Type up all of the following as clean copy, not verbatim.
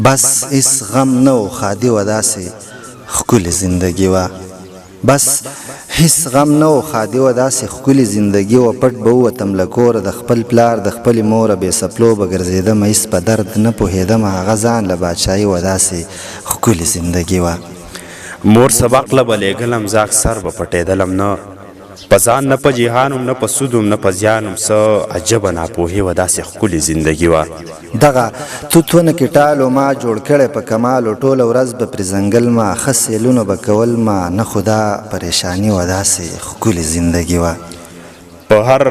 بس اس غم نو خادي و داسې ښکلې زندګي وه بس هیڅ غم نه و خادي وه داسې ښکلې زندګي وه پټ به ووتم له کوره د خپل پلار د خپلې موره بې سپلو به ګرځېدم هېڅ په درد نه پوهېدم هغه ځان له بادشاهي وه داسې ښکلې زندګي وه مور سبق له به لېږلم زه اکثر به پټېدلم نه په ځان نه په جهانم نه په سودم نه په زیانم څه عجبه ناپوهي وه داسې ښکلې زندګي وه دغه توتونه کې ټالو ما جوړ کړی په کمالو ټوله ورځ به پرې ځنګل ما ښه سیلونه به کول ما نه خدا پریشاني وه داسې ښکلې زندګي وه په هر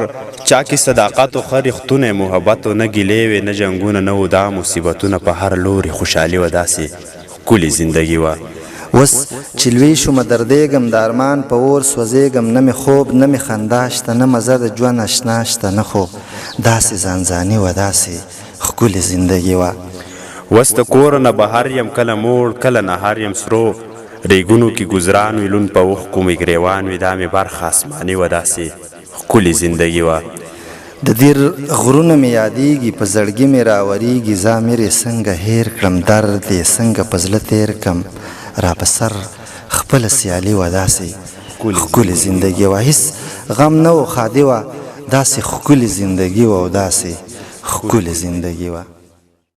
چا کې صداقت و ښه رښتونی محبت و نه ګیلې وې نه جنګونه نه و دا مصیبتونه په هر لوري خوشحالي وه داسې ښکلې زندګي وه اوس چې لوی شومه دردېږم د ارمان په اور سوځېږم نه مې خوب نه مې خندا شته نه مزه د ژوند اشنا شته نه خو داسې ځانځاني وه داسې ښکلې زندګي وه اوس د کوره نه بهر یم کله موړ کله نهر یم سرو ریګونو کې ګزران وي لون په اوښکو مې ګریوان وي دا مې برخه اسماني وه داسې ښکلې زندګي وه د دیر غرونه مې یادېږي په زړګي مې راورېږي ضامر یې څنګه هېر کړم درد یې څنګه په زړه تېر کړم را په سر خپله سیالي وه داسې ښکلې زندګي وه هېڅ غم نه و خادي وه داسې ښکلې زندګي وه او داسې ښکلې زندګي وه